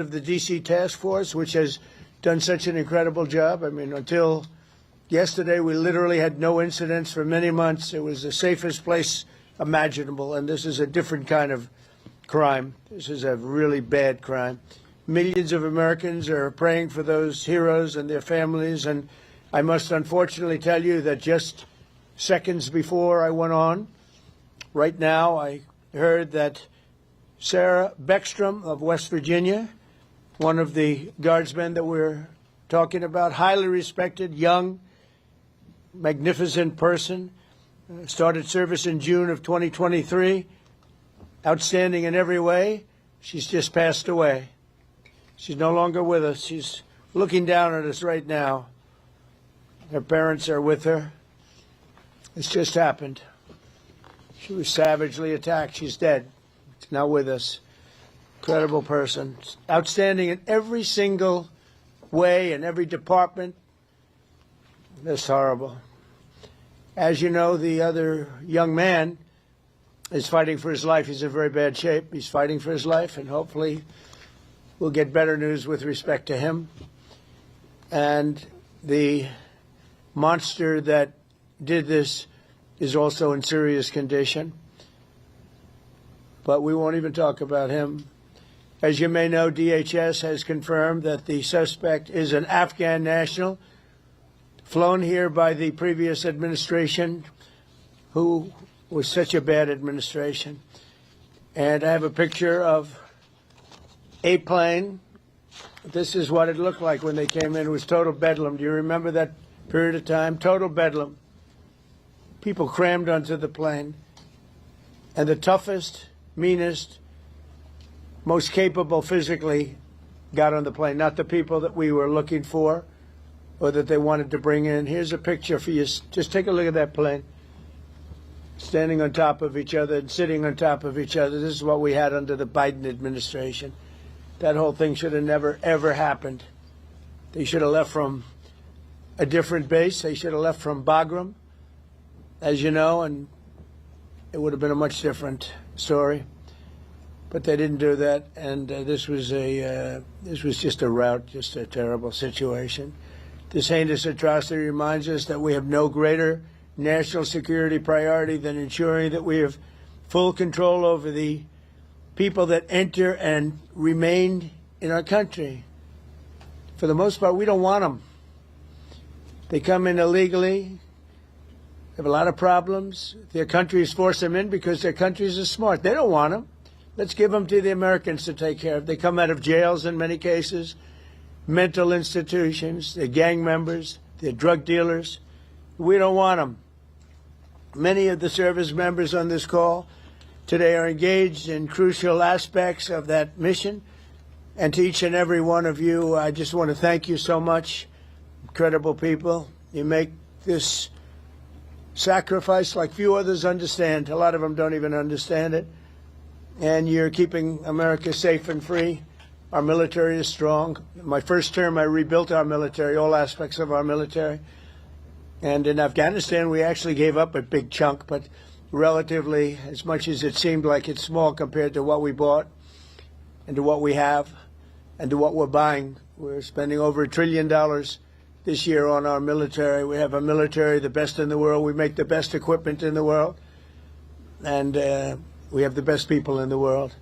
of the D.C. task force, which has done such an incredible job. I mean, until yesterday, we literally had no incidents for many months. It was the safest place imaginable, and this is a different kind of crime. This is a really bad crime. Millions of Americans are praying for those heroes and their families, and I must unfortunately tell you that just seconds before I went on, right now, I heard that Sarah Beckstrom of West Virginia, one of the guardsmen that we're talking about, highly respected, young, magnificent person, started service in June of 2023, outstanding in every way. She's just passed away. She's no longer with us. She's looking down at us right now. Her parents are with her. It's just happened. She was savagely attacked. She's dead. She's not with us. Incredible person. Outstanding in every single way, in every department. That's horrible. As you know, the other young man is fighting for his life. He's in very bad shape. He's fighting for his life, and hopefully we'll get better news with respect to him. And the monster that did this is also in serious condition. But we won't even talk about him. As you may know, DHS has confirmed that the suspect is an Afghan national, flown here by the previous administration, who was such a bad administration. And I have a picture of a plane. This is what it looked like when they came in. It was total bedlam. Do you remember that period of time? Total bedlam. People crammed onto the plane. And the toughest, meanest, most capable physically got on the plane, not the people that we were looking for or that they wanted to bring in. Here's a picture for you. Just take a look at that plane. Standing on top of each other and sitting on top of each other. This is what we had under the Biden administration. That whole thing should have never, ever happened. They should have left from a different base. They should have left from Bagram, as you know, and it would have been a much different story. But they didn't do that, and this was just a rout, just a terrible situation. This heinous atrocity reminds us that we have no greater national security priority than ensuring that we have full control over the people that enter and remain in our country. For the most part, we don't want them. They come in illegally, have a lot of problems. Their countries force them in because their countries are smart. They don't want them. Let's give them to the Americans to take care of. They come out of jails in many cases, mental institutions, they're gang members, they're drug dealers. We don't want them. Many of the service members on this call today are engaged in crucial aspects of that mission. And to each and every one of you, I just want to thank you so much. Incredible people. You make this sacrifice like few others understand. A lot of them don't even understand it. And you're keeping America safe and free. Our military is strong. My first term, I rebuilt our military, all aspects of our military. And in Afghanistan, we actually gave up a big chunk, but relatively, as much as it seemed like it's small compared to what we bought and to what we have and to what we're buying. We're spending over $1 trillion this year on our military. We have a military, the best in the world. We make the best equipment in the world. And we have the best people in the world.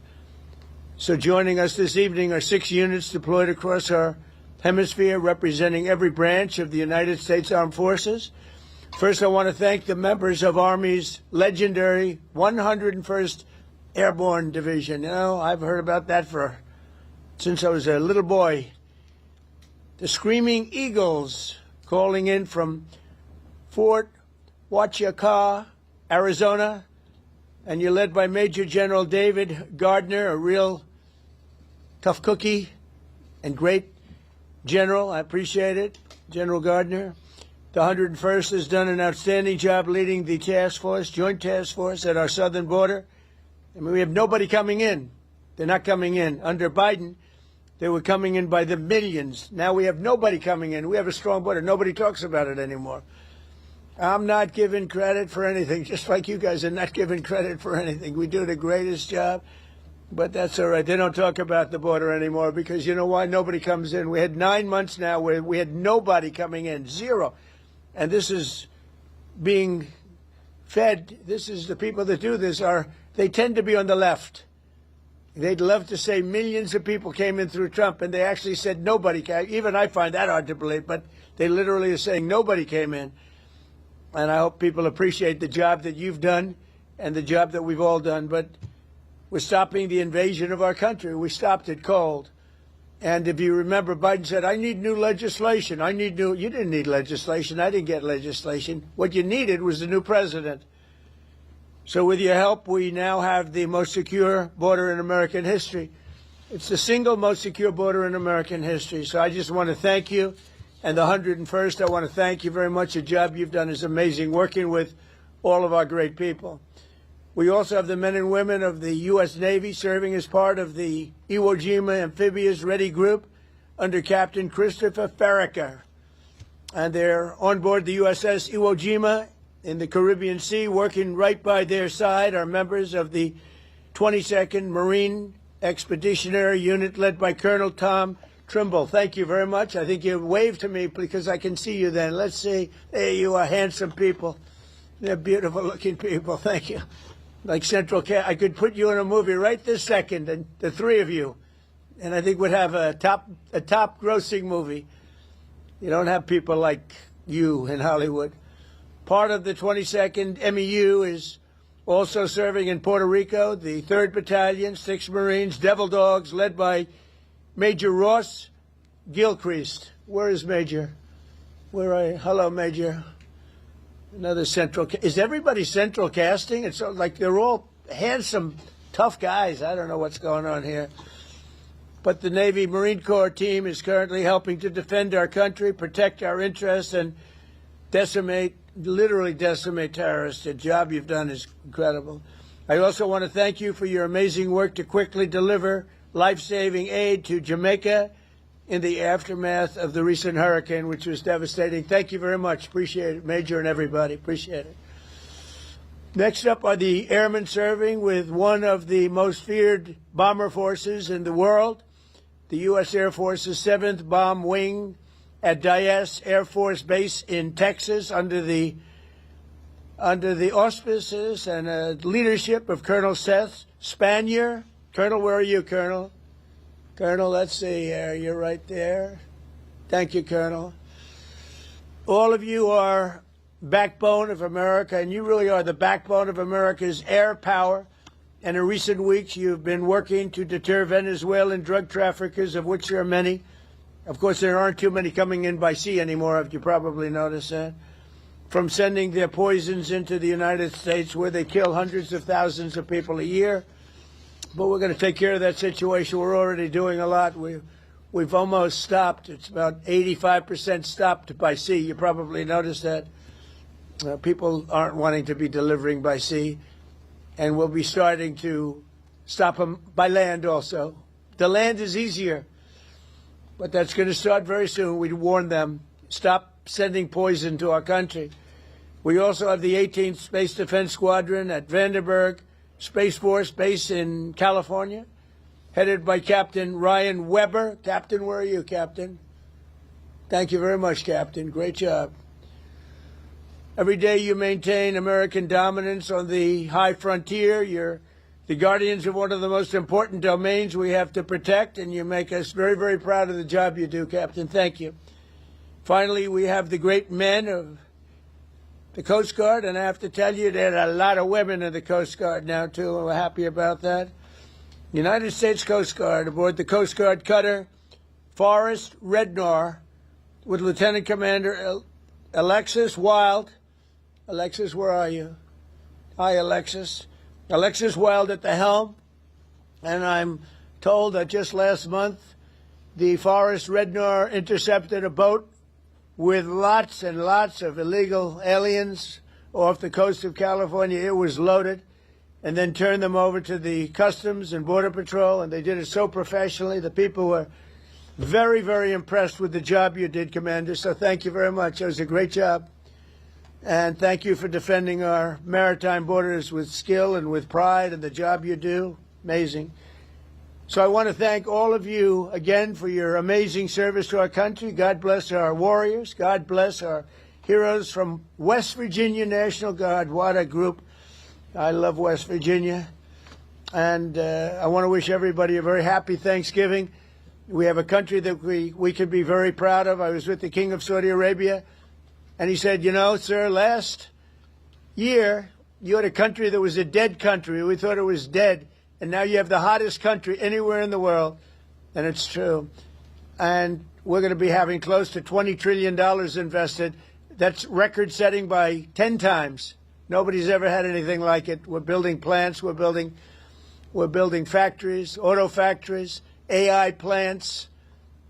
So joining us this evening are 6 units deployed across our hemisphere, representing every branch of the United States Armed Forces. First, I want to thank the members of Army's legendary 101st Airborne Division. You know, I've heard about that since I was a little boy. The Screaming Eagles, calling in from Fort Huachuca, Arizona. And you're led by Major General David Gardner, a real tough cookie and great general. I appreciate it, General Gardner. The 101st has done an outstanding job leading the task force, joint task force at our southern border. I mean, we have nobody coming in. They're not coming in. Under Biden, they were coming in by the millions. Now we have nobody coming in. We have a strong border. Nobody talks about it anymore. I'm not giving credit for anything, just like you guys are not giving credit for anything. We do the greatest job. But that's all right. They don't talk about the border anymore because you know why? Nobody comes in. We had 9 months now where we had nobody coming in, zero. And this is being fed. This is the people that do this they tend to be on the left. They'd love to say millions of people came in through Trump, and they actually said nobody came. Even I find that hard to believe, but they literally are saying nobody came in. And I hope people appreciate the job that you've done and the job that we've all done. But we're stopping the invasion of our country. We stopped it cold. And if you remember, Biden said, I need new legislation. You didn't need legislation. I didn't get legislation. What you needed was a new president. So with your help, we now have the most secure border in American history. It's the single most secure border in American history. So I just want to thank you. And the 101st, I want to thank you very much. The job you've done is amazing, working with all of our great people. We also have the men and women of the U.S. Navy serving as part of the Iwo Jima Amphibious Ready Group under Captain Christopher Farraker. And they're on board the USS Iwo Jima in the Caribbean Sea. Working right by their side are members of the 22nd Marine Expeditionary Unit led by Colonel Tom Trimble. Thank you very much. I think you waved to me because I can see you then. Let's see. There you are, handsome people. They're beautiful looking people. Thank you. Like Central Cast, I could put you in a movie right this second, and the three of you, and I think we'd have a top grossing movie. You don't have people like you in Hollywood. Part of the 22nd MEU is also serving in Puerto Rico, the 3rd Battalion, 6 Marines, Devil Dogs, led by Major Ross Gilchrist. Where is Major? Hello, Major. Another central. Is everybody central casting? It's like they're all handsome, tough guys. I don't know what's going on here. But the Navy Marine Corps team is currently helping to defend our country, protect our interests, and literally decimate terrorists. The job you've done is incredible. I also want to thank you for your amazing work to quickly deliver life-saving aid to Jamaica in the aftermath of the recent hurricane, which was devastating. Thank you very much. Appreciate it, Major and everybody. Appreciate it. Next up are the airmen serving with one of the most feared bomber forces in the world, the U.S. Air Force's 7th Bomb Wing at Dyess Air Force Base in Texas under the auspices and leadership of Colonel Seth Spanier. Colonel, where are you, Colonel? Colonel, let's see here. You're right there. Thank you, Colonel. All of you are backbone of America, and you really are the backbone of America's air power. And in recent weeks, you've been working to deter Venezuelan drug traffickers, of which there are many. Of course, there aren't too many coming in by sea anymore, if you probably noticed that, from sending their poisons into the United States, where they kill hundreds of thousands of people a year. But we're going to take care of that situation. We're already doing a lot. We've almost stopped. It's about 85% stopped by sea. You probably noticed that. People aren't wanting to be delivering by sea. And we'll be starting to stop them by land also. The land is easier. But that's going to start very soon. We warn them. Stop sending poison to our country. We also have the 18th Space Defense Squadron at Vandenberg Space Force Base in California, headed by Captain Ryan Weber. Captain, where are you, Captain? Thank you very much, Captain. Great job. Every day you maintain American dominance on the high frontier. You're the guardians of one of the most important domains we have to protect, and you make us very, very proud of the job you do, Captain. Thank you. Finally, we have the great men of the Coast Guard, and I have to tell you, there are a lot of women in the Coast Guard now, too, and we're happy about that. United States Coast Guard aboard the Coast Guard cutter Forrest Rednar with Lieutenant Commander Alexis Wild. Alexis, where are you? Hi, Alexis. Alexis Wild at the helm, and I'm told that just last month the Forrest Rednar intercepted a boat with lots and lots of illegal aliens off the coast of California. It was loaded, and then turned them over to the Customs and Border Patrol, and they did it so professionally. The people were very, very impressed with the job you did, Commander, so thank you very much. It was a great job, and thank you for defending our maritime borders with skill and with pride, and the job you do, amazing. So I want to thank all of you again for your amazing service to our country. God bless our warriors. God bless our heroes from West Virginia National Guard. What a group. I love West Virginia. And I want to wish everybody a very happy Thanksgiving. We have a country that we can be very proud of. I was with the King of Saudi Arabia, and he said, you know, sir, last year you had a country that was a dead country. We thought it was dead. And now you have the hottest country anywhere in the world. And it's true. And we're going to be having close to $20 trillion invested. That's record setting by 10 times. Nobody's ever had anything like it. We're building plants. We're building factories, auto factories, AI plants,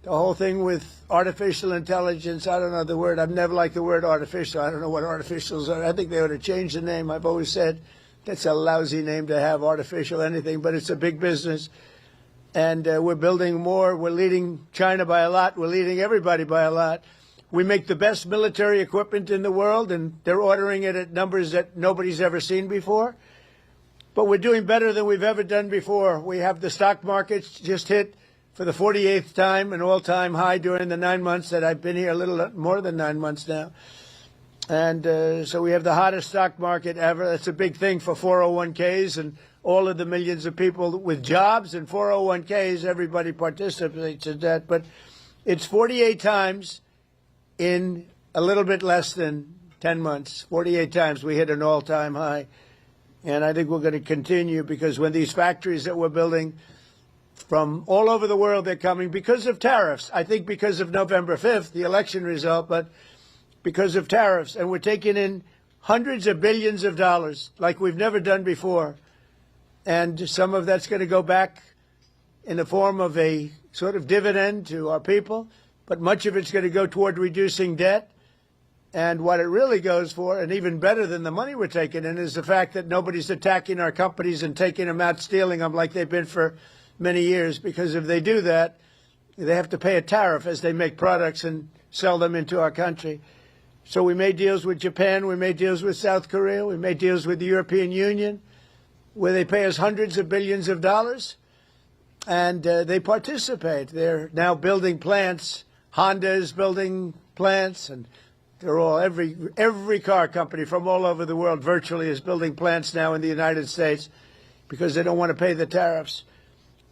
the whole thing with artificial intelligence. I don't know the word. I've never liked the word artificial. I don't know what artificials are. I think they ought to change the name. I've always said that's a lousy name to have, artificial anything, but it's a big business. And we're building more. We're leading China by a lot. We're leading everybody by a lot. We make the best military equipment in the world, and they're ordering it at numbers that nobody's ever seen before. But we're doing better than we've ever done before. We have the stock markets just hit, for the 48th time, an all-time high during the 9 months that I've been here, a little more than 9 months now. And so we have the hottest stock market ever. That's a big thing for 401ks and all of the millions of people with jobs and 401ks. Everybody participates in that. But it's 48 times in a little bit less than 10 months. 48 times we hit an all-time high. And I think we're going to continue, because when these factories that we're building from all over the world, they're coming because of tariffs. I think because of November 5th, the election result, but because of tariffs. And we're taking in hundreds of billions of dollars like we've never done before. And some of that's going to go back in the form of a sort of dividend to our people. But much of it's going to go toward reducing debt. And what it really goes for, and even better than the money we're taking in, is the fact that nobody's attacking our companies and taking them out, stealing them like they've been for many years. Because if they do that, they have to pay a tariff as they make products and sell them into our country. So we made deals with Japan. We made deals with South Korea. We made deals with the European Union, where they pay us hundreds of billions of dollars. And they participate. They're now building plants. Honda is building plants, and they're all, every car company from all over the world virtually is building plants now in the United States because they don't want to pay the tariffs.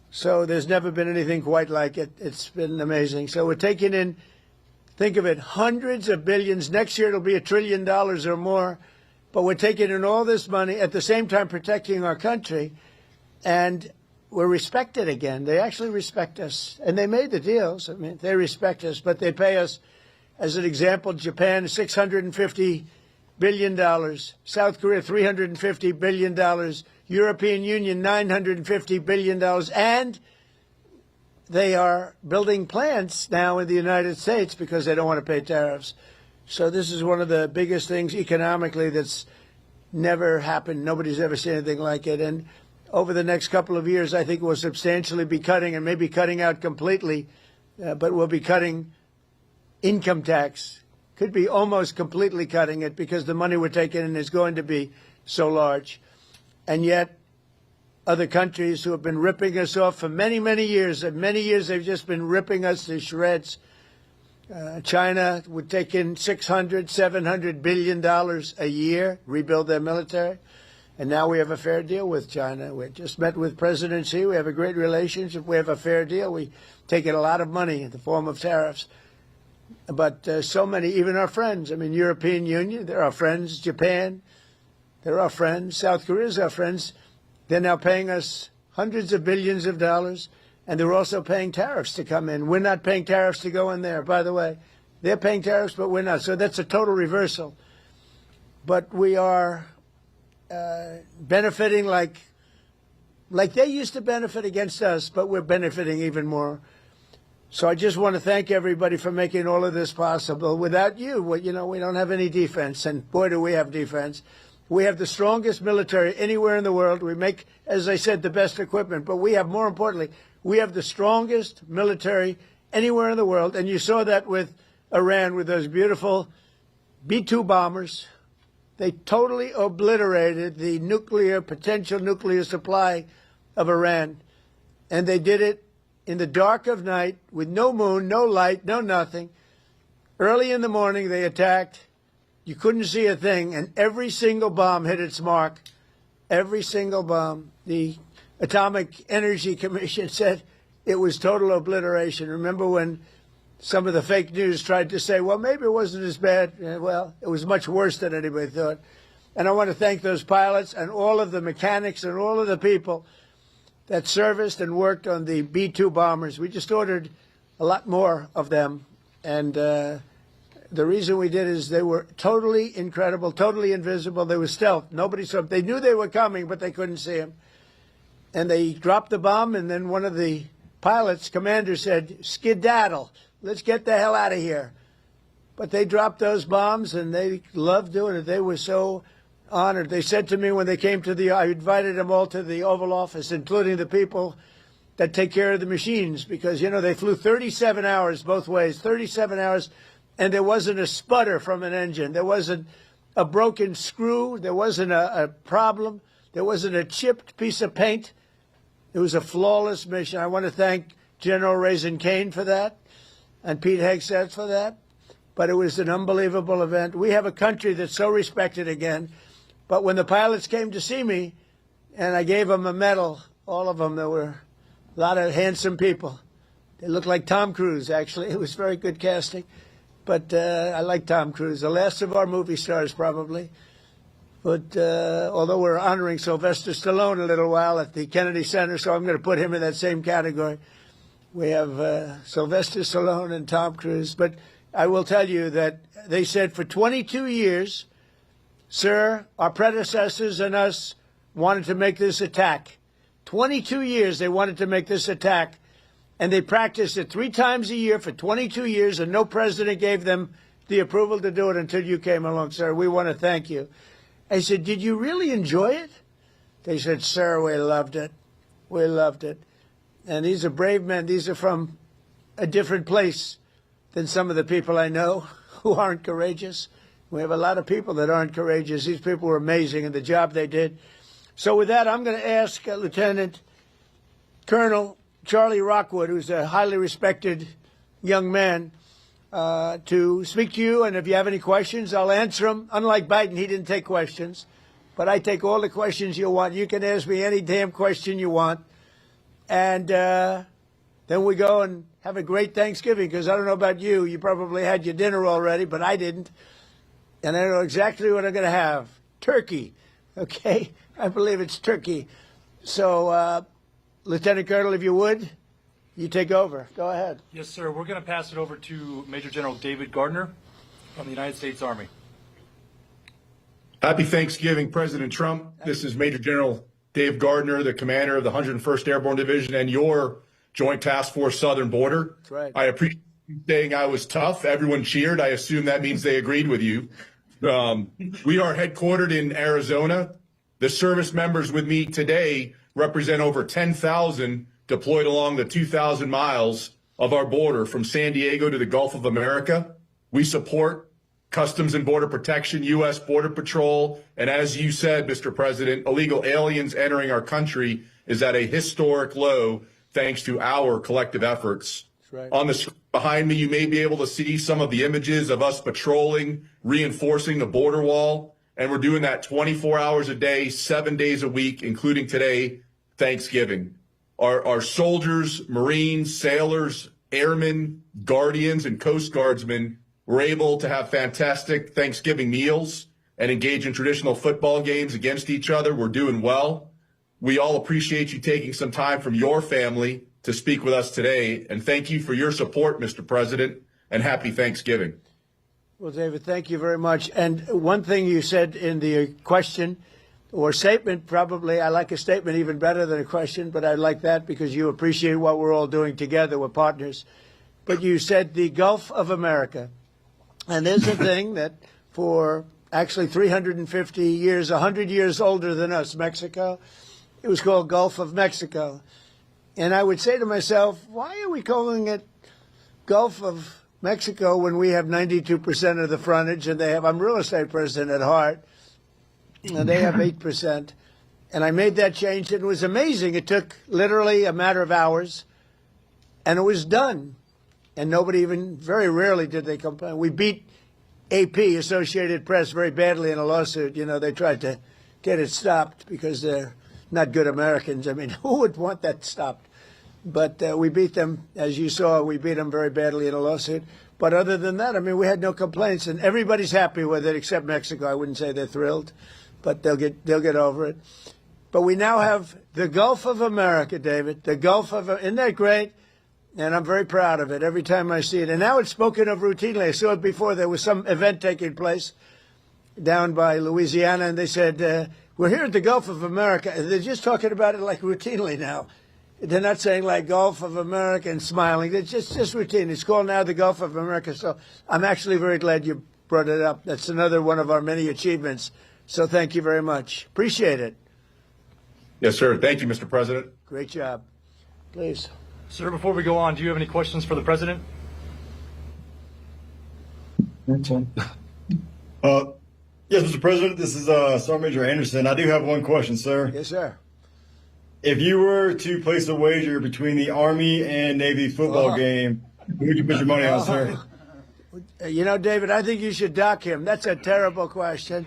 So there's never been anything quite like it. It's been amazing. So we're taking in, think of it, hundreds of billions. Next year it'll be $1 trillion or more. But we're taking in all this money, at the same time protecting our country. And we're respected again. They actually respect us. And they made the deals. I mean, they respect us, but they pay us. As an example, Japan, $650 billion. South Korea, $350 billion. European Union, $950 billion. And they are building plants now in the United States because they don't want to pay tariffs. So this is one of the biggest things economically that's never happened. Nobody's ever seen anything like it. And over the next couple of years, I think we'll substantially be cutting, and maybe cutting out completely, but we'll be cutting income tax. Could be almost completely cutting it because the money we're taking in is going to be so large. And yet other countries who have been ripping us off for many, many years, and many years they've just been ripping us to shreds. China would take in $600, $700 billion a year, rebuild their military. And now we have a fair deal with China. We just met with President Xi. We have a great relationship. We have a fair deal. We take in a lot of money in the form of tariffs. But so many, even our friends, I mean, European Union, they're our friends. Japan, they're our friends. South Korea is our friends. They're now paying us hundreds of billions of dollars, and they're also paying tariffs to come in. We're not paying tariffs to go in there, by the way. They're paying tariffs, but we're not. So that's a total reversal. But we are benefiting like they used to benefit against us, but we're benefiting even more. So I just want to thank everybody for making all of this possible. Without you, we don't have any defense, and boy, do we have defense. We have the strongest military anywhere in the world. We make, as I said, the best equipment, but we have, more importantly, we have the strongest military anywhere in the world, and you saw that with Iran, with those beautiful B-2 bombers. They totally obliterated the potential nuclear supply of Iran. And they did it in the dark of night with no moon, no light, no nothing. Early in the morning, they attacked. You couldn't see a thing, and every single bomb hit its mark. Every single bomb. The Atomic Energy Commission said it was total obliteration. Remember when some of the fake news tried to say, well, maybe it wasn't as bad. Well, it was much worse than anybody thought. And I want to thank those pilots and all of the mechanics and all of the people that serviced and worked on the B-2 bombers. We just ordered a lot more of them. And the reason we did is they were totally incredible, totally invisible. They were stealth. Nobody saw them. They knew they were coming, but they couldn't see them. And they dropped the bomb, and then one of the pilots, commander, said, skedaddle. Let's get the hell out of here. But they dropped those bombs, and they loved doing it. They were so honored. They said to me when they came to I invited them all to the Oval Office, including the people that take care of the machines, because, you know, they flew 37 hours both ways, 37 hours, and there wasn't a sputter from an engine. There wasn't a broken screw. There wasn't a problem. There wasn't a chipped piece of paint. It was a flawless mission. I want to thank General Raisin Kane for that and Pete Hegseth for that. But it was an unbelievable event. We have a country that's so respected again. But when the pilots came to see me and I gave them a medal, all of them, there were a lot of handsome people. They looked like Tom Cruise, actually. It was very good casting. But I like Tom Cruise, the last of our movie stars, probably. But although we're honoring Sylvester Stallone a little while at the Kennedy Center, so I'm going to put him in that same category. We have Sylvester Stallone and Tom Cruise. But I will tell you that they said for 22 years, sir, our predecessors and us wanted to make this attack. 22 years they wanted to make this attack. And they practiced it 3 times a year for 22 years, and no president gave them the approval to do it until you came along, sir. We want to thank you. I said, did you really enjoy it? They said, sir, we loved it. We loved it. And these are brave men. These are from a different place than some of the people I know who aren't courageous. We have a lot of people that aren't courageous. These people were amazing in the job they did. So with that, I'm going to ask Lieutenant Colonel Charlie Rockwood, who's a highly respected young man, to speak to you. And if you have any questions, I'll answer them. Unlike Biden, he didn't take questions. But I take all the questions you want. You can ask me any damn question you want. And then we go and have a great Thanksgiving, because I don't know about you. You probably had your dinner already, but I didn't. And I know exactly what I'm going to have. Turkey. Okay? I believe it's turkey. So, Lieutenant Colonel, if you would, you take over. Go ahead. Yes, sir. We're going to pass it over to Major General David Gardner from the United States Army. Happy Thanksgiving, President Trump. This is Major General Dave Gardner, the commander of the 101st Airborne Division and your Joint Task Force Southern Border. That's right. I appreciate you saying I was tough. Everyone cheered. I assume that means they agreed with you. We are headquartered in Arizona. The service members with me today represent over 10,000 deployed along the 2,000 miles of our border from San Diego to the Gulf of America. We support Customs and Border Protection, U.S. Border Patrol, and as you said, Mr. President, illegal aliens entering our country is at a historic low thanks to our collective efforts. That's right. On the screen behind me, you may be able to see some of the images of us patrolling, reinforcing the border wall, and we're doing that 24 hours a day, 7 days a week, including today, Thanksgiving. Our soldiers, Marines, sailors, airmen, guardians, and Coast Guardsmen were able to have fantastic Thanksgiving meals and engage in traditional football games against each other. We're doing well. We all appreciate you taking some time from your family to speak with us today. And thank you for your support, Mr. President, and happy Thanksgiving. Well, David, thank you very much. And one thing you said in the question or statement, probably, I like a statement even better than a question, but I like that because you appreciate what we're all doing together. We're partners. But you said the Gulf of America. And there's a thing that for actually 350 years, 100 years older than us, Mexico, it was called Gulf of Mexico. And I would say to myself, why are we calling it Gulf of Mexico when we have 92% of the frontage and they have, I'm a real estate person at heart, and they have 8%. And I made that change. It was amazing. It took literally a matter of hours, and it was done. And nobody even, very rarely did they complain. We beat AP, Associated Press, very badly in a lawsuit. You know, they tried to get it stopped because they're not good Americans. I mean, who would want that stopped? But we beat them, as you saw, we beat them very badly in a lawsuit. But other than that, I mean, we had no complaints, and everybody's happy with it except Mexico. I wouldn't say they're thrilled, but they'll get over it. But we now have the Gulf of America, David. The Gulf of, isn't that great? And I'm very proud of it every time I see it. And now it's spoken of routinely. I saw it before. There was some event taking place down by Louisiana, and they said, we're here at the Gulf of America. And they're just talking about it like routinely now. They're not saying like Gulf of America and smiling. It's just routine. It's called now the Gulf of America. So I'm actually very glad you brought it up. That's another one of our many achievements. So thank you very much. Appreciate it. Yes, sir. Thank you, Mr. President. Great job. Please. Sir, before we go on, do you have any questions for the president? Yes, Mr. President, this is Sergeant Major Anderson. I do have one question, sir. Yes, sir. If you were to place a wager between the Army and Navy football game, who would you put your money on, sir? You know, David, I think you should dock him. That's a terrible question.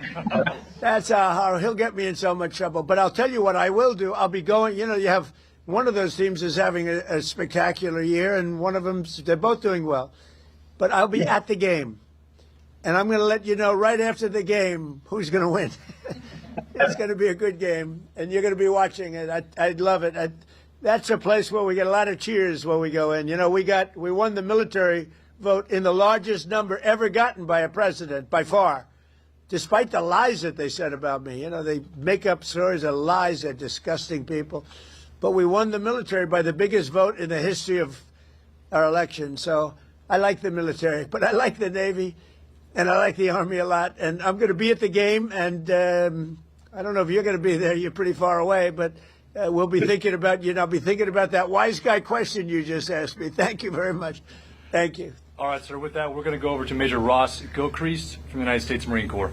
That's how he'll get me in so much trouble. But I'll tell you what I will do. I'll be going, you know, you have one of those teams is having a spectacular year, and one of them, they're both doing well. But I'll be at the game. And I'm going to let you know right after the game who's going to win. It's going to be a good game, and you're going to be watching it. I'd love it. That's a place where we get a lot of cheers when we go in. You know, we won the military vote in the largest number ever gotten by a president, by far, despite the lies that they said about me. You know, they make up stories of lies. They're disgusting people. But we won the military by the biggest vote in the history of our election. So I like the military, but I like the Navy, and I like the Army a lot. And I'm going to be at the game, and I don't know if you're going to be there. You're pretty far away, but we'll be thinking about you. And I'll be thinking about that wise guy question you just asked me. Thank you very much. Thank you. All right, sir. With that, we're going to go over to Major Ross Gilchrist from the United States Marine Corps.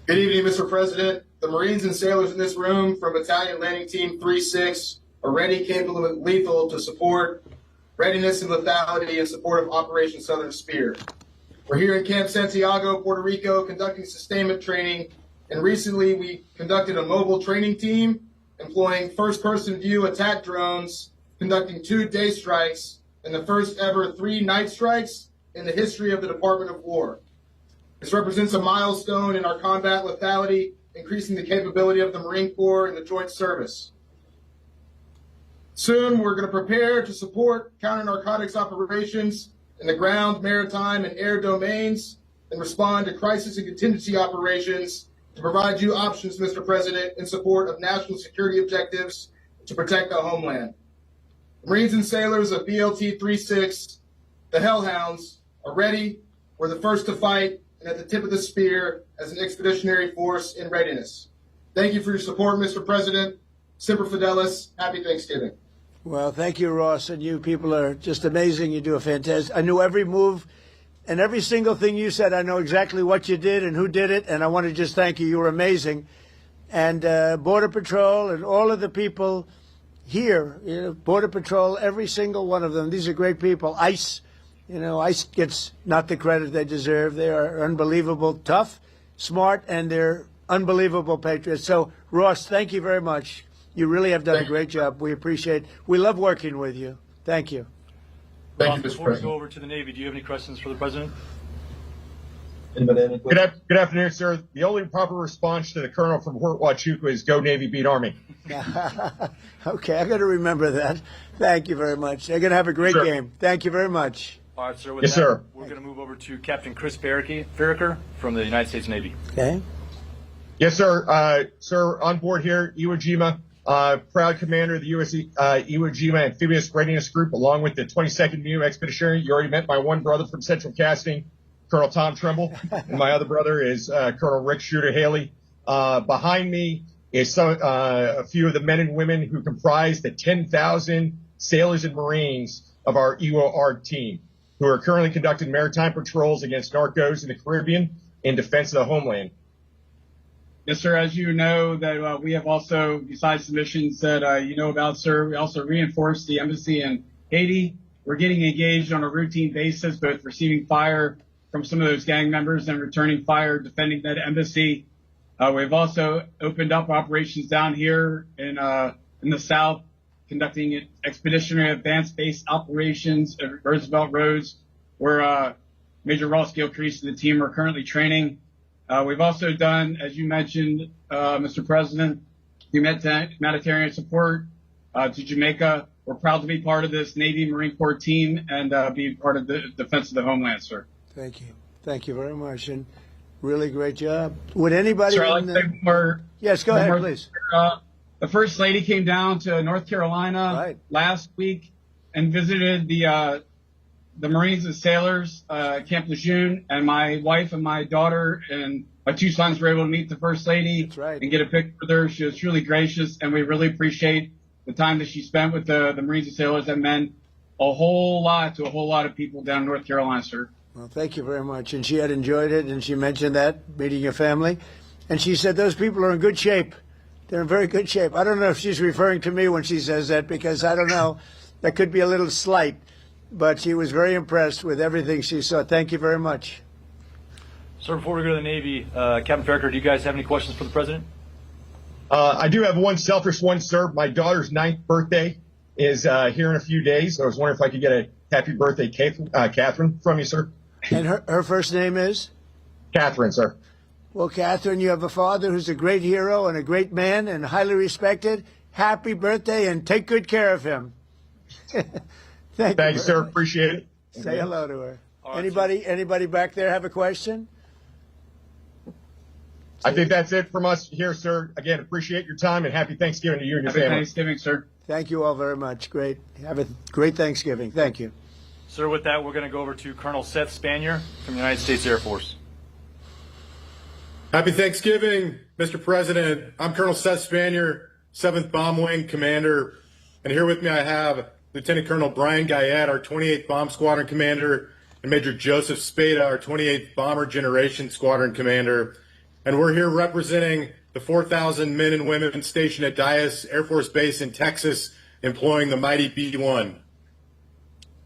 Good evening, Mr. President. The Marines and sailors in this room from Battalion Landing Team 3-6 are ready, capable, and lethal to support readiness and lethality in support of Operation Southern Spear. We're here in Camp Santiago, Puerto Rico, conducting sustainment training, and recently we conducted a mobile training team employing first-person view attack drones, conducting 2 day strikes and the first ever 3 night strikes in the history of the Department of War. This represents a milestone in our combat lethality, increasing the capability of the Marine Corps and the Joint Service. Soon, we're going to prepare to support counter-narcotics operations in the ground, maritime, and air domains, and respond to crisis and contingency operations to provide you options, Mr. President, in support of national security objectives to protect the homeland. Marines and sailors of BLT 36, the Hellhounds, are ready. We're the first to fight and at the tip of the spear as an expeditionary force in readiness. Thank you for your support, Mr. President. Semper Fidelis. Happy Thanksgiving. Well, thank you, Ross, and you people are just amazing. You do a fantastic. I knew every move and every single thing you said. I know exactly what you did and who did it, and I want to just thank you. You were amazing. And Border Patrol and all of the people here, you know, Border Patrol, every single one of them. These are great people. ICE, you know, ICE gets not the credit they deserve. They are unbelievable, tough, smart, and they're unbelievable patriots. So, Ross, thank you very much. You really have done a great job. We appreciate it. We love working with you. Thank you. Thank you, Mr. Before we go President. over to the Navy, do you have any questions for the president? Good afternoon, sir. The only proper response to the colonel from Fort Huachuca is "Go Navy, beat Army." Okay, I'm going to remember that. Thank you very much. They're going to have a great game. Thank you very much. All right, sir. With Yes, that, sir. We're going to move over to Captain Chris Farraker from the United States Navy. Okay. Yes, sir. Sir, on board here, Iwo Jima, proud commander of the U.S. Iwo Jima Amphibious Readiness Group, along with the 22nd New Expeditionary. You already met my one brother from Central Casting, Colonel Tom Trimble, and my other brother is Colonel Rick Shooter Haley. Behind me is a few of the men and women who comprise the 10,000 sailors and Marines of our Iwo ARD team, who are currently conducting maritime patrols against narcos in the Caribbean in defense of the homeland. Yes, sir. As you know, that we have also, besides the missions that you know about, sir, we also reinforced the embassy in Haiti. We're getting engaged on a routine basis, both receiving fire from some of those gang members and returning fire, defending that embassy. We've also opened up operations down here in the South, conducting expeditionary advanced base operations at Roosevelt Roads, where Major Rossgill Crease and the team are currently training. We've also done, as you mentioned, Mr. President, humanitarian support to Jamaica. We're proud to be part of this Navy Marine Corps team and be part of the defense of the homeland, sir. Thank you. Thank you very much. And really great job. Would anybody... Sir, I'd like to say more. Yes, go ahead, please. The First Lady came down to North Carolina last week and visited the Marines and Sailors Camp Lejeune, and my wife and my daughter and my two sons were able to meet the First Lady and get a picture with her. She was truly gracious, and we really appreciate the time that she spent with the Marines and Sailors. That meant a whole lot to a whole lot of people down in North Carolina, sir. Well, thank you very much. And she had enjoyed it, and she mentioned that, meeting your family. And she said those people are in good shape. They're in very good shape. I don't know if she's referring to me when she says that, because I don't know. That could be a little slight. But she was very impressed with everything she saw. Thank you very much. Sir, before we go to the Navy, Captain Farraker, do you guys have any questions for the President? I do have one selfish one, sir. My daughter's 9th birthday is here in a few days. So I was wondering if I could get a happy birthday, Catherine, from you, sir. And her first name is? Catherine, sir. Well, Catherine, you have a father who's a great hero and a great man and highly respected. Happy birthday, and take good care of him. Thank you, sir. Appreciate it. Say hello to her. Right, anybody back there have a question? I think that's it from us here, sir. Again, appreciate your time, and happy Thanksgiving to you and your family. Happy Thanksgiving, sir. Thank you all very much. Great. Have a great Thanksgiving. Thank you. Sir, with that, we're going to go over to Colonel Seth Spanier from the United States Air Force. Happy Thanksgiving, Mr. President. I'm Colonel Seth Spanier, 7th Bomb Wing Commander, and here with me I have Lieutenant Colonel Brian Guyette, our 28th Bomb Squadron Commander, and Major Joseph Spada, our 28th Bomber Generation Squadron Commander. And we're here representing the 4,000 men and women stationed at Dyess Air Force Base in Texas, employing the mighty B-1.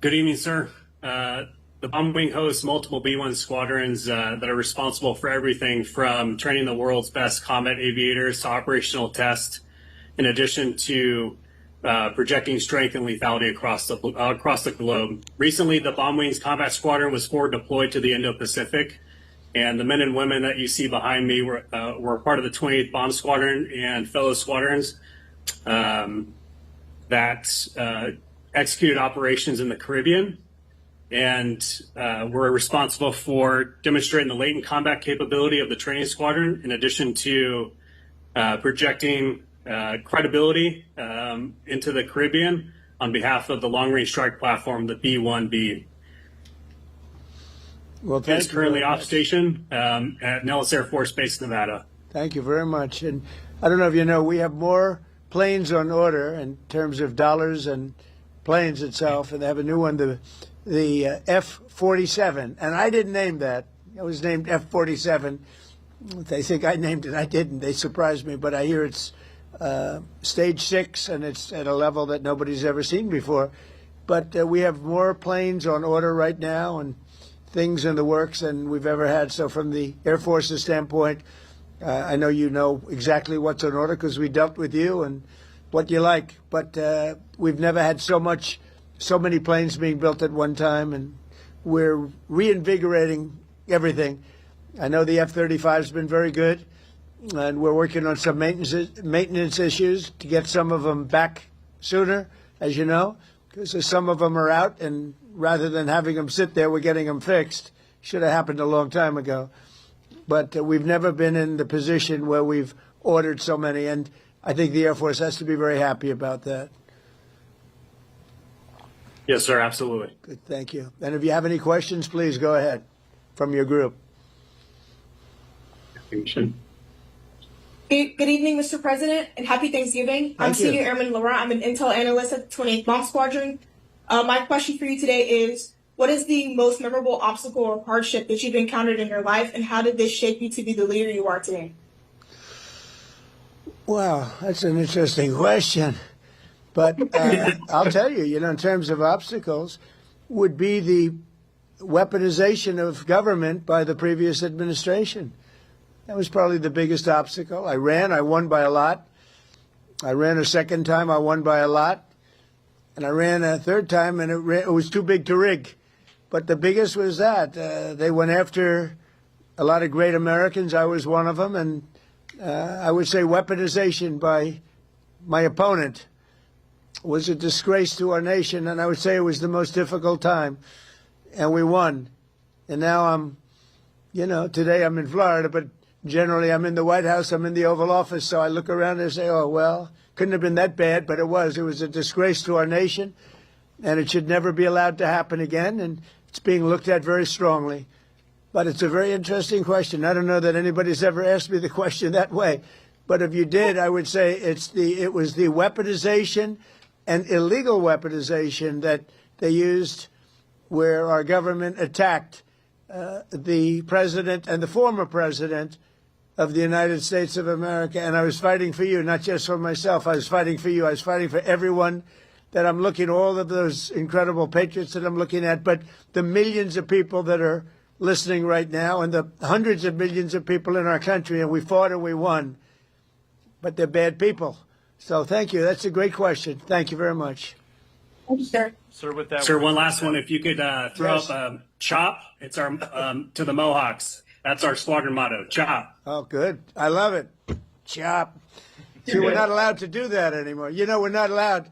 Good evening, sir. The Bomb Wing hosts multiple B-1 squadrons that are responsible for everything from training the world's best combat aviators to operational tests, in addition to projecting strength and lethality across the globe. Recently, the Bomb Wings Combat Squadron was forward deployed to the Indo-Pacific, and the men and women that you see behind me were part of the 28th Bomb Squadron and fellow squadrons that executed operations in the Caribbean, and were responsible for demonstrating the latent combat capability of the training squadron, in addition to projecting credibility into the Caribbean on behalf of the long-range strike platform, the B-1B. Well, it's currently off station at Nellis Air Force Base, Nevada. Thank you very much. And I don't know if you know, we have more planes on order in terms of dollars and planes itself, and they have a new one, the F-47, and I didn't name that. It was named F-47. They think I named it. I didn't. They surprised me, but I hear it's stage 6, and it's at a level that nobody's ever seen before. But we have more planes on order right now and things in the works than we've ever had. So from the Air Force's standpoint, I know you know exactly what's on order because we dealt with you and what you like. But we've never had so many planes being built at one time, and we're reinvigorating everything. I know the F-35 has been very good, and we're working on some maintenance issues to get some of them back sooner, as you know, because some of them are out, and rather than having them sit there, we're getting them fixed. Should have happened a long time ago. But we've never been in the position where we've ordered so many, and I think the Air Force has to be very happy about that. Yes, sir, absolutely. Good, thank you. And if you have any questions, please go ahead from your group. Good evening, Mr. President, and happy Thanksgiving. I'm Senior Airman Laurent. I'm an intel analyst at the 28th Bomb Squadron. My question for you today is, what is the most memorable obstacle or hardship that you've encountered in your life, and how did this shape you to be the leader you are today? Wow, that's an interesting question. But I'll tell you, in terms of obstacles, would be the weaponization of government by the previous administration. That was probably the biggest obstacle. I won by a lot. I ran a second time, I won by a lot. And I ran a third time, and it was too big to rig. But the biggest was that. They went after a lot of great Americans. I was one of them. And I would say weaponization by my opponent was a disgrace to our nation. And I would say it was the most difficult time. And we won. And now today I'm in Florida, but generally I'm in the White House, I'm in the Oval Office. So I look around and say, oh, well, couldn't have been that bad, but it was. It was a disgrace to our nation. And it should never be allowed to happen again. And it's being looked at very strongly. But it's a very interesting question. I don't know that anybody's ever asked me the question that way. But if you did, I would say it was the weaponization and illegal weaponization that they used where our government attacked the president and the former president of the United States of America. And I was fighting for you, not just for myself. I was fighting for you. I was fighting for everyone that I'm looking, all of those incredible patriots that I'm looking at, but the millions of people that are listening right now and the hundreds of millions of people in our country. And we fought and we won. But they're bad people. So thank you. That's a great question. Thank you very much. Thank you, sir. Sir, with that, Sir, one last one. If you could throw Yes. up CHOP, it's our to the Mohawks. That's our squadron motto, CHOP. Oh, good. I love it. Chop. See, we're not allowed to do that anymore. We're not allowed.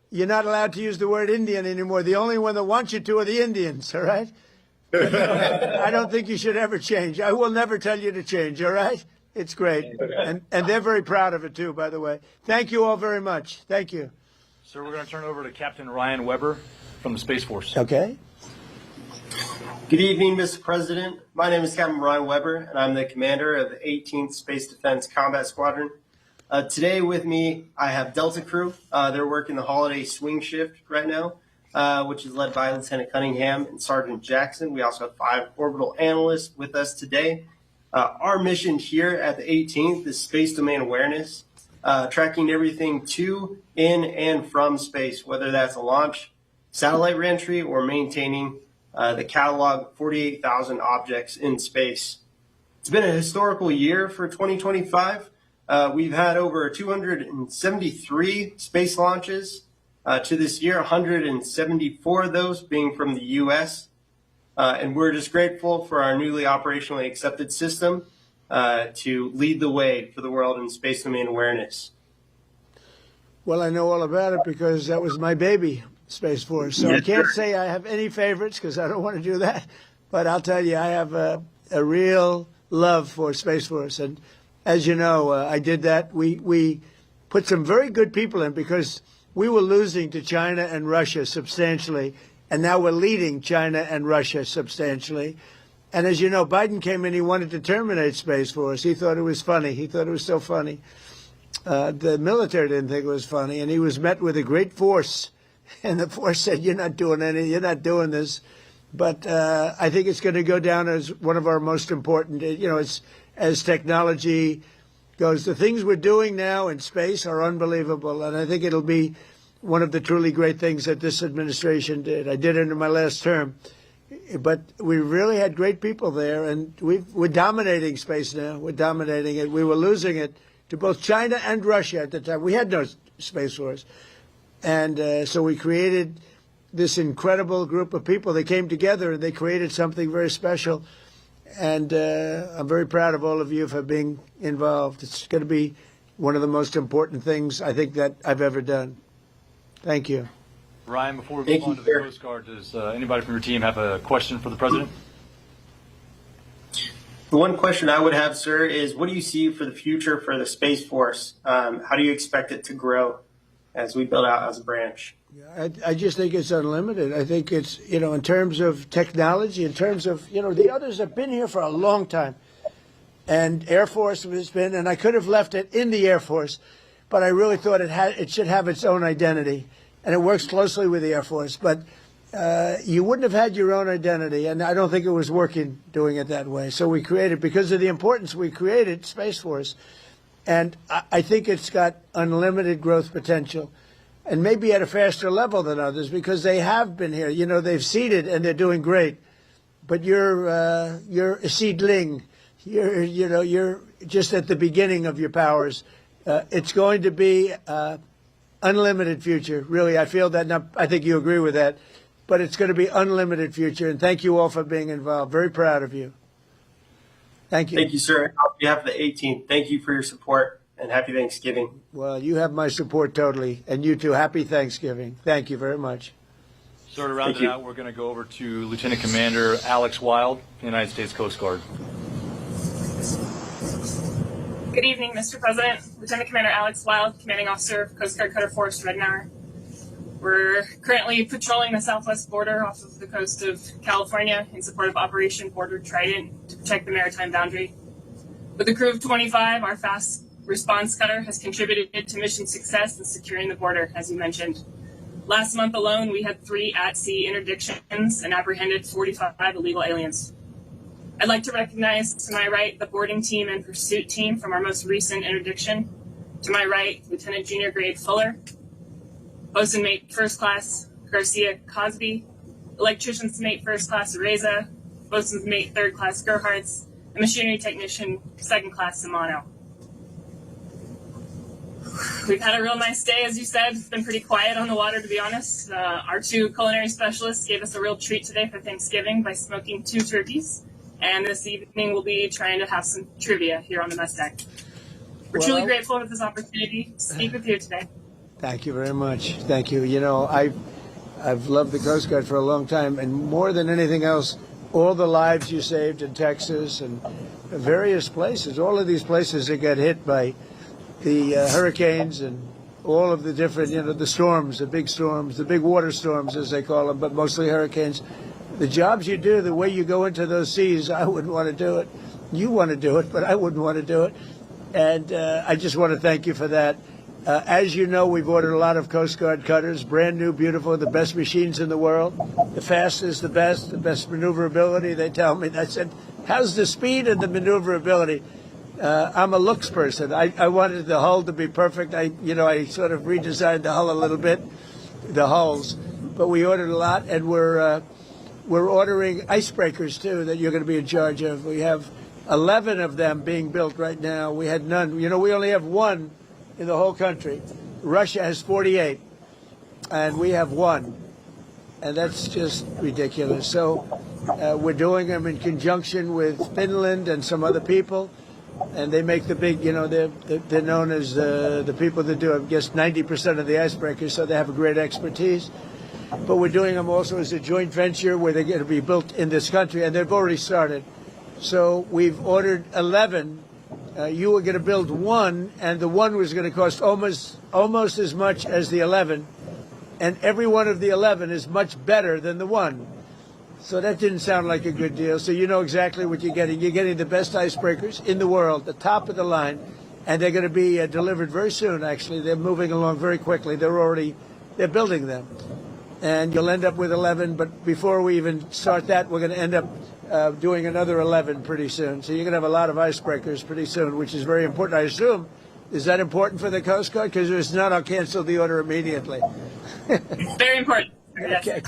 You're not allowed to use the word Indian anymore. The only one that wants you to are the Indians, all right? I don't think you should ever change. I will never tell you to change, all right? It's great. And they're very proud of it, too, by the way. Thank you all very much. Thank you. sir, we're going to turn it over to Captain Ryan Weber from the Space Force. Okay. Good evening, Mr. President. My name is Captain Ryan Weber, and I'm the commander of the 18th Space Defense Combat Squadron. Today with me, I have Delta Crew. They're working the holiday swing shift right now, which is led by Lieutenant Cunningham and Sergeant Jackson. We also have 5 orbital analysts with us today. Our mission here at the 18th is space domain awareness, tracking everything to, in, and from space, whether that's a launch, satellite reentry, or maintaining the catalog of 48,000 objects in space. It's been a historical year for 2025. We've had over 273 space launches to this year, 174 of those being from the U.S. And we're just grateful for our newly operationally accepted system to lead the way for the world in space domain awareness. Well, I know all about it because that was my baby, Space Force. So I can't say I have any favorites because I don't want to do that. But I'll tell you, I have a real love for Space Force. And as you know, I did that. We put some very good people in because we were losing to China and Russia substantially. And now we're leading China and Russia substantially. And as you know, Biden came in, he wanted to terminate Space Force. He thought it was funny. He thought it was so funny. The military didn't think it was funny. And he was met with a great force. And the force said, you're not doing this. But I think it's going to go down as one of our most important, as technology goes. The things we're doing now in space are unbelievable. And I think it'll be one of the truly great things that this administration did. I did it in my last term. But we really had great people there. And we're dominating space now. We're dominating it. We were losing it to both China and Russia at the time. We had no Space Force. And so we created this incredible group of people. They came together and they created something very special. And I'm very proud of all of you for being involved. It's going to be one of the most important things I think that I've ever done. Thank you. Ryan, before we move on to the Coast Guard, does anybody from your team have a question for the President? The one question I would have, sir, is what do you see for the future for the Space Force? How do you expect it to grow as we build out as a branch? I just think it's unlimited. I think it's, in terms of technology, in terms of, the others have been here for a long time. And Air Force has been, and I could have left it in the Air Force, but I really thought it should have its own identity. And it works closely with the Air Force. But you wouldn't have had your own identity, and I don't think it was working doing it that way. So we created, because of the importance, we created Space Force. And I think it's got unlimited growth potential, and maybe at a faster level than others because they have been here. You know, they've seeded and they're doing great. But you're a seedling. You're just at the beginning of your powers. It's going to be unlimited future. Really, I feel that. And I think you agree with that. But it's going to be unlimited future. And thank you all for being involved. Very proud of you. Thank you. Thank you, sir. On behalf of the 18th, thank you for your support and happy Thanksgiving. Well, you have my support totally. And you too. Happy Thanksgiving. Thank you very much. So to round it out, we're going to go over to Lieutenant Commander Alex Wild, United States Coast Guard. Good evening, Mr. President. Lieutenant Commander Alex Wild, Commanding Officer of Coast Guard Cutter Force Rednauer. We're currently patrolling the southwest border off of the coast of California in support of Operation Border Trident to protect the maritime boundary. With a crew of 25, our fast response cutter has contributed to mission success in securing the border, as you mentioned. Last month alone, we had 3 at-sea interdictions and apprehended 45 illegal aliens. I'd like to recognize to my right the boarding team and pursuit team from our most recent interdiction. To my right, Lieutenant Junior Grade Fuller, Bosun Mate First Class Garcia Cosby, Electrician's Mate First Class Reza, Bosun's Mate Third Class Gerhards, and Machinery Technician Second Class Simano. We've had a real nice day, as you said. It's been pretty quiet on the water, to be honest. Our 2 culinary specialists gave us a real treat today for Thanksgiving by smoking 2 turkeys. And this evening we'll be trying to have some trivia here on the mess deck. We're truly grateful for this opportunity to speak with you today. Thank you very much. Thank you. You know, I've loved the Coast Guard for a long time, and more than anything else, all the lives you saved in Texas and various places, all of these places that got hit by the hurricanes and all of the different, the storms, the big water storms, as they call them, but mostly hurricanes. The jobs you do, the way you go into those seas, I wouldn't want to do it. You want to do it, but I wouldn't want to do it. And I just want to thank you for that. As you know, we've ordered a lot of Coast Guard cutters, brand new, beautiful, the best machines in the world, the fastest, the best maneuverability, they tell me. I said, how's the speed and the maneuverability? I'm a looks person. I wanted the hull to be perfect. I sort of redesigned the hull a little bit, the hulls. But we ordered a lot, and we're ordering icebreakers, too, that you're going to be in charge of. We have 11 of them being built right now. We had none. We only have 1 in the whole country. Russia has 48, and we have 1. And that's just ridiculous. So we're doing them in conjunction with Finland and some other people. And they make the big, they're known as the people that do, I guess, 90% of the icebreakers, so they have a great expertise. But we're doing them also as a joint venture where they're going to be built in this country, and they've already started. So we've ordered 11. You were going to build 1, and the 1 was going to cost almost as much as the 11. And every one of the 11 is much better than the 1. So that didn't sound like a good deal. So you know exactly what you're getting. You're getting the best icebreakers in the world, the top of the line, and they're going to be delivered very soon, actually. They're moving along very quickly. They're building them. And you'll end up with 11, but before we even start that, we're going to end up doing another 11 pretty soon. So you're going to have a lot of icebreakers pretty soon, which is very important. I assume, is that important for the Coast Guard? Because if it's not, I'll cancel the order immediately. Very important. Okay,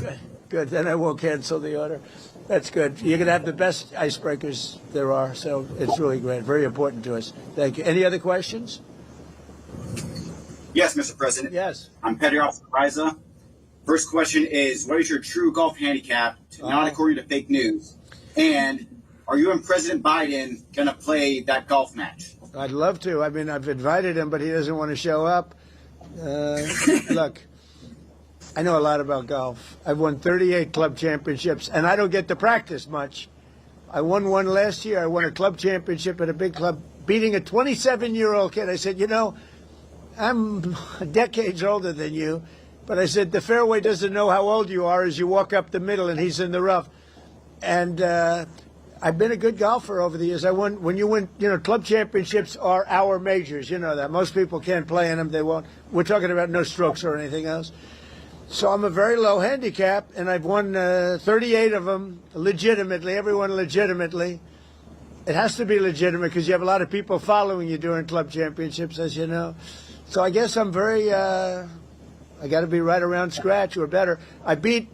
good. Then I won't cancel the order. That's good. You're going to have the best icebreakers there are, so it's really great. Very important to us. Thank you. Any other questions? Yes, Mr. President. Yes. I'm Petty Officer Riza. First question is, what is your true golf handicap, not according to fake news? And are you and President Biden going to play that golf match? I'd love to. I mean, I've invited him, but he doesn't want to show up. Look, I know a lot about golf. I've won 38 club championships, and I don't get to practice much. I won one last year. I won a club championship at a big club, beating a 27-year-old kid. I said, I'm decades older than you. But I said, the fairway doesn't know how old you are as you walk up the middle, and he's in the rough. And I've been a good golfer over the years. When you win, club championships are our majors. You know that. Most people can't play in them. They won't. We're talking about no strokes or anything else. So I'm a very low handicap, and I've won 38 of them legitimately, everyone legitimately. it has to be legitimate because you have a lot of people following you during club championships, as you know. So I guess I'm very, I got to be right around scratch or better. I beat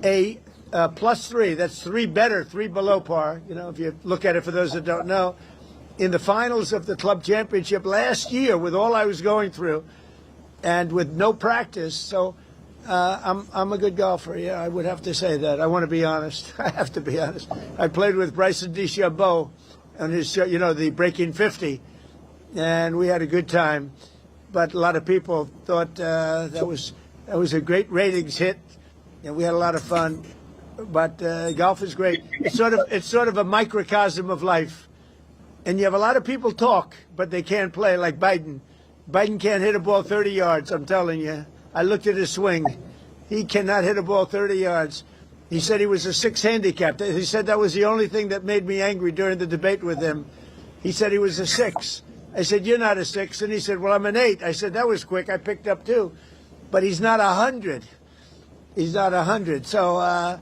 a +3. That's 3 better, 3 below par. You know, if you look at it for those that don't know, in the finals of the club championship last year, with all I was going through, and with no practice. So I'm a good golfer. Yeah, I would have to say that. I want to be honest. I have to be honest. I played with Bryson DeChambeau on his show, you know, the Breaking 50, and we had a good time. But a lot of people thought that was a great ratings hit, and we had a lot of fun. But golf is great. It's sort of a microcosm of life. And you have a lot of people talk, but they can't play, like Biden. Biden can't hit a ball 30 yards, I'm telling you. I looked at his swing. He cannot hit a ball 30 yards. He said he was a 6 handicap. He said that was the only thing that made me angry during the debate with him. He said he was a 6. I said, you're not a 6. And he said, well, I'm an 8. I said, that was quick. I picked up 2. But he's not 100. He's not 100. So,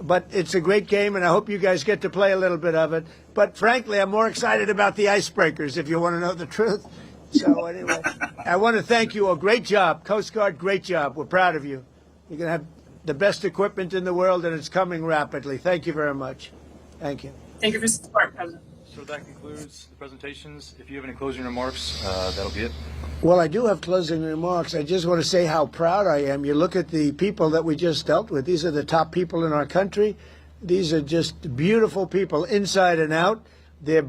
but it's a great game, and I hope you guys get to play a little bit of it. But frankly, I'm more excited about the icebreakers, if you want to know the truth. So anyway, I want to thank you all. Great job. Coast Guard, great job. We're proud of you. You're going to have the best equipment in the world, and it's coming rapidly. Thank you very much. Thank you. Thank you for your support, President. So that concludes the presentations. If you have any closing remarks, that'll be it. Well, I do have closing remarks. I just want to say how proud I am. You look at the people that we just dealt with. These are the top people in our country. These are just beautiful people, inside and out. They're